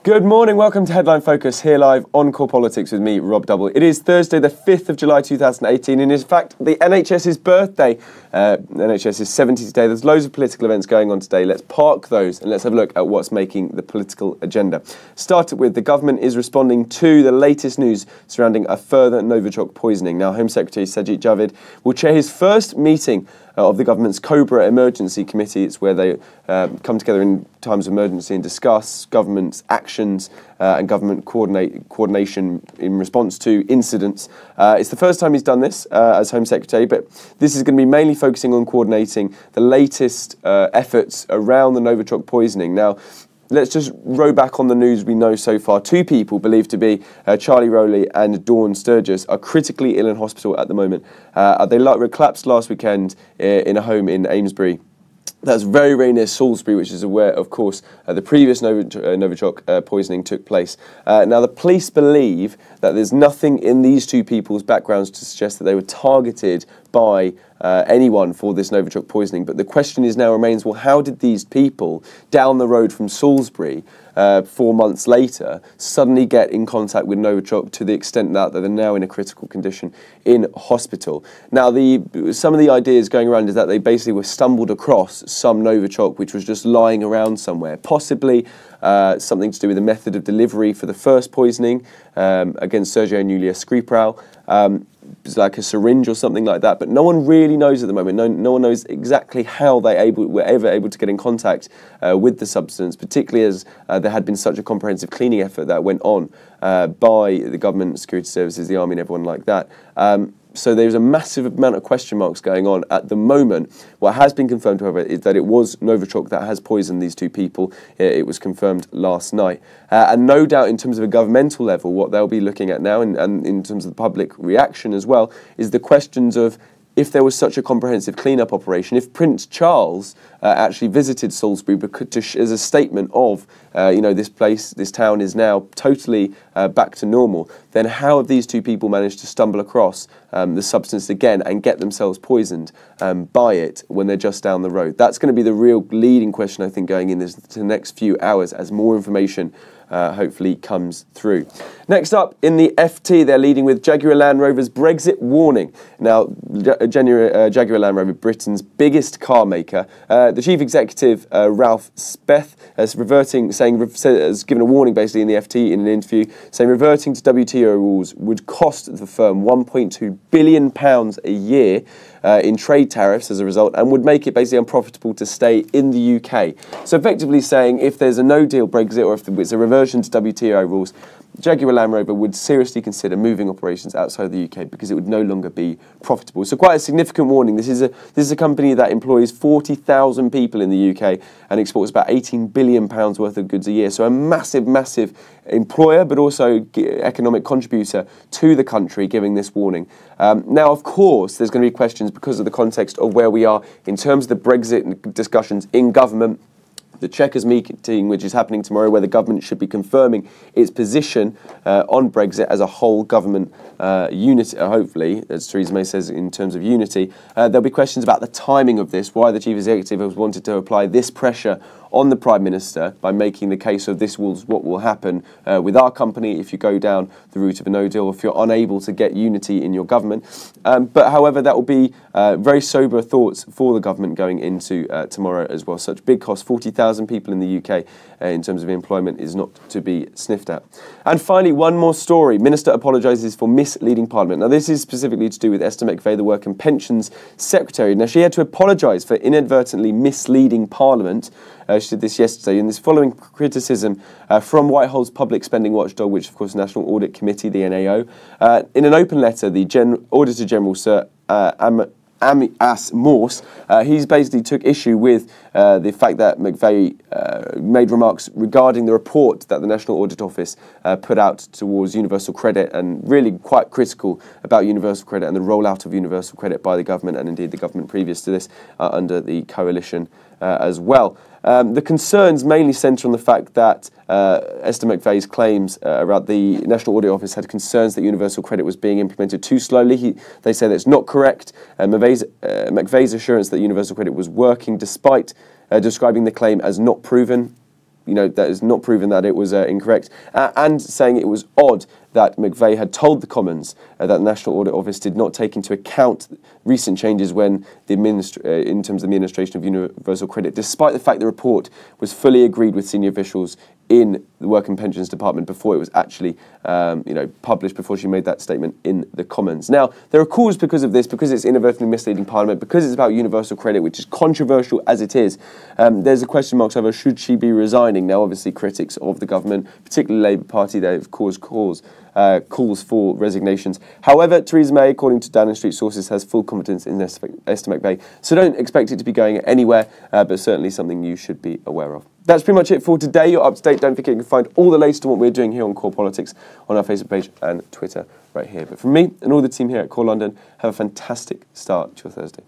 Good morning, welcome to Headline Focus, here live on Core Politics with me, Rob Double. It is Thursday the 5th of July 2018 and in fact the NHS's birthday. NHS is 70 today. There's loads of political events going on today. Let's park those and let's have a look at what's making the political agenda. Started with the government is responding to the latest news surrounding a further Novichok poisoning. Now Home Secretary Sajid Javid will chair his first meeting of the government's Cobra emergency committee. It's where they come together in times of emergency and discuss government's actions and government coordination in response to incidents. It's the first time he's done this as Home Secretary, but this is going to be mainly focusing on coordinating the latest efforts around the Novichok poisoning. Now, let's just row back on the news we know so far. Two people believed to be Charlie Rowley and Dawn Sturgis are critically ill in hospital at the moment. They collapsed last weekend in a home in Amesbury. That's very, very near Salisbury, which is where, of course, the previous Novichok poisoning took place. Now, the police believe that there's nothing in these two people's backgrounds to suggest that they were targeted by anyone for this Novichok poisoning. But the question is now remains, well, how did these people down the road from Salisbury 4 months later suddenly get in contact with Novichok to the extent that they're now in a critical condition in hospital? Now, some of the ideas going around is that they basically were stumbled across some Novichok which was just lying around somewhere, possibly something to do with the method of delivery for the first poisoning against Sergio and Yulia Skripal. It's like a syringe or something like that, but no one really knows at the moment. No one knows exactly how they were ever able to get in contact with the substance, particularly as there had been such a comprehensive cleaning effort that went on by the government, security services, the army and everyone like that. So there's a massive amount of question marks going on at the moment. What has been confirmed, however, is that it was Novichok that has poisoned these two people. It was confirmed last night. And no doubt in terms of a governmental level, what they'll be looking at now, and in terms of the public reaction as well, is the questions of if there was such a comprehensive clean-up operation, if Prince Charles actually visited Salisbury as a statement of, this town is now totally back to normal, then how have these two people managed to stumble across the substance again and get themselves poisoned by it when they're just down the road? That's going to be the real leading question, I think, going in the next few hours as more information hopefully comes through. Next up, in the FT, they're leading with Jaguar Land Rover's Brexit warning. Now, Jaguar Land Rover, Britain's biggest car maker, the chief executive, Ralph Speth, has given a warning basically in the FT in an interview, saying reverting to WTO rules would cost the firm £1.2 billion a year in trade tariffs as a result, and would make it basically unprofitable to stay in the UK. So effectively saying if there's a no-deal Brexit or if it's a reversion to WTO rules, Jaguar Land Rover would seriously consider moving operations outside the UK because it would no longer be profitable. So quite a significant warning. This is a company that employs 40,000 people in the UK and exports about £18 billion worth of goods a year. So a massive, massive employer, but also economic contributor to the country, giving this warning. Now, of course, there's going to be questions because of the context of where we are in terms of the Brexit discussions in government. The Chequers meeting, which is happening tomorrow, where the government should be confirming its position on Brexit as a whole government unity, hopefully, as Theresa May says, in terms of unity. There'll be questions about the timing of this, why the Chief Executive has wanted to apply this pressure on the Prime Minister by making the case of this was what will happen with our company if you go down the route of a no deal, if you're unable to get unity in your government. But however, that will be very sober thoughts for the government going into tomorrow as well. Such big cost, 40,000 people in the UK in terms of employment is not to be sniffed at. And finally, one more story. Minister apologises for misleading Parliament. Now, this is specifically to do with Esther McVey, the Work and Pensions Secretary. Now, she had to apologise for inadvertently misleading Parliament. She did this yesterday, and this following criticism from Whitehall's public spending watchdog, which, of course, the National Audit Committee, the NAO. In an open letter, the Auditor General, Sir Amias Morse, he's basically took issue with the fact that McVey made remarks regarding the report that the National Audit Office put out towards universal credit, and really quite critical about universal credit and the rollout of universal credit by the government, and indeed the government previous to this under the coalition as well. The concerns mainly centre on the fact that Esther McVey's claims about the National Audit Office had concerns that universal credit was being implemented too slowly. They say that's not correct. McVey's assurance that universal credit was working despite describing the claim as not proven. that is not proven that it was incorrect, and saying it was odd that McVeigh had told the Commons that the National Audit Office did not take into account recent changes when in terms of the administration of universal credit, despite the fact the report was fully agreed with senior officials in the Work and Pensions Department before it was actually published, before she made that statement in the Commons. Now, there are calls because of this, because it's inadvertently misleading Parliament, because it's about universal credit, which is controversial as it is. There's a question mark over should she be resigning. Now, obviously, critics of the government, particularly Labour Party, they've caused calls for resignations. However, Theresa May, according to Downing Street sources, has full confidence in Esther McVeigh, so don't expect it to be going anywhere, but certainly something you should be aware of. That's pretty much it for today. You're up to date. Don't forget you can find all the latest on what we're doing here on Core Politics on our Facebook page and Twitter right here. But from me and all the team here at Core London, have a fantastic start to your Thursday.